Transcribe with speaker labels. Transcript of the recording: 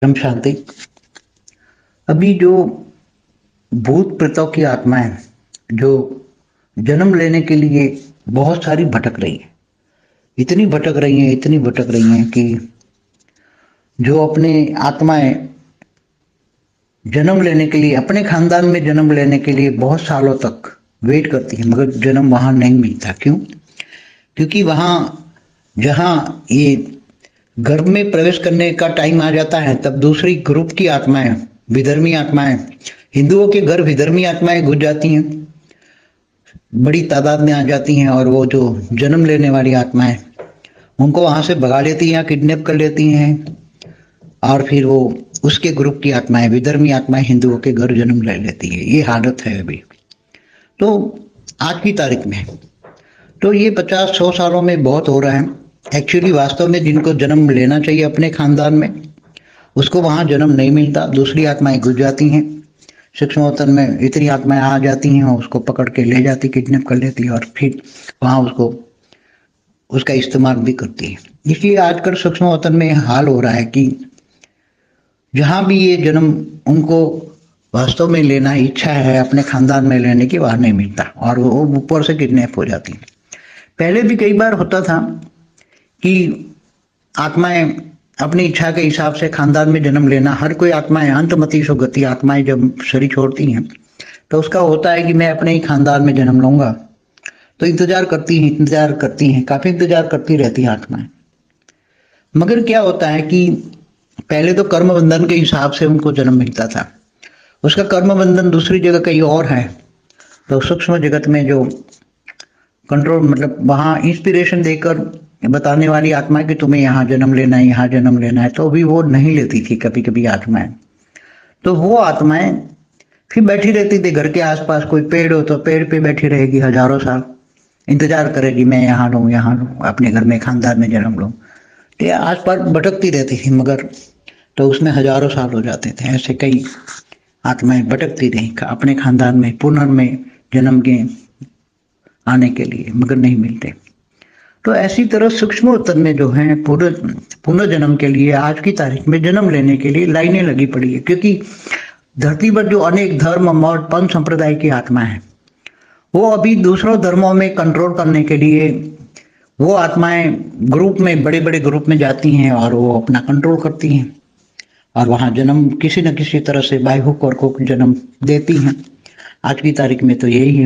Speaker 1: परम शांति। अभी जो भूत प्रेतों की आत्माएं जो जन्म लेने के लिए बहुत सारी भटक रही है, इतनी भटक रही हैं कि जो अपने आत्माएं जन्म लेने के लिए अपने खानदान में जन्म लेने के लिए बहुत सालों तक वेट करती है, मगर जन्म वहां नहीं मिलता। क्यों? क्योंकि वहां जहां ये गर्भ में प्रवेश करने का टाइम आ जाता है, तब दूसरी ग्रुप की आत्माएं, विधर्मी आत्माएं, हिंदुओं के घर विधर्मी आत्माएं घुस जाती हैं, बड़ी तादाद में आ जाती हैं, और वो जो जन्म लेने वाली आत्माएं उनको वहां से भगा लेती हैं या किडनैप कर लेती हैं, और फिर वो उसके ग्रुप की आत्माएं, विधर्मी आत्माएं हिंदुओं के घर जन्म ले लेती है। ये हालत है अभी। तो आज की तारीख में तो ये 50-100 सालों में बहुत हो रहा है। एक्चुअली वास्तव में जिनको जन्म लेना चाहिए अपने खानदान में, उसको वहां जन्म नहीं मिलता। दूसरी आत्माएं घुस जाती हैं, सूक्ष्म वतन में इतनी आत्माएं आ जाती हैं, उसको पकड़ के ले जाती, किडनैप कर लेती है, और फिर वहां उसको उसका इस्तेमाल भी करती है। इसलिए आजकल सूक्ष्म वतन में हाल हो रहा है कि जहां भी ये जन्म उनको वास्तव में लेना इच्छा है अपने खानदान में लेने की, वहां नहीं मिलता, और वो ऊपर से किडनैप हो जाती है। पहले भी कई बार होता था कि आत्माएं अपनी इच्छा के हिसाब से खानदान में जन्म लेना, हर कोई आत्माएं अंतमति सुगति आत्माएं जब शरीर छोड़ती हैं तो उसका होता है कि मैं अपने ही खानदान में जन्म लूंगा। तो इंतजार करती हैं, काफी इंतजार करती रहती हैं आत्माएं। मगर क्या होता है कि पहले तो कर्म बंधन के हिसाब से उनको जन्म मिलता था, उसका कर्म बंधन दूसरी जगह कहीं और है। तो सूक्ष्म जगत में जो कंट्रोल, मतलब वहां इंस्पिरेशन देकर बताने वाली आत्मा कि तुम्हें यहाँ जन्म लेना है, यहाँ जन्म लेना है, तो भी वो नहीं लेती थी कभी कभी आत्माएं। तो वो आत्माएं फिर बैठी रहती थी घर के आसपास, कोई पेड़ हो तो पेड़ पे बैठी रहेगी हजारों साल, इंतजार करेगी मैं यहाँ लूँ, अपने घर में खानदान में जन्म लूँ। तो आस पास भटकती रहती थी, मगर तो उसमें हजारों साल हो जाते थे। ऐसे कई आत्माएं भटकती रही अपने खानदान में पुनर्में जन्म के आने के लिए, मगर नहीं मिलते। तो ऐसी तरह सूक्ष्म उतन में जो है पुनर्जन्म के लिए आज की तारीख में जन्म लेने के लिए लाइनें लगी पड़ी है। क्योंकि धरती पर जो अनेक धर्म और पंथ संप्रदाय की आत्मा है, वो अभी दूसरों धर्मों में कंट्रोल करने के लिए वो आत्माएं ग्रुप में, बड़े बड़े ग्रुप में जाती हैं और वो अपना कंट्रोल करती हैं, और वहां जन्म किसी न किसी तरह से बाय हुक और क्रुक जन्म देती हैं। आज की तारीख में तो यही है।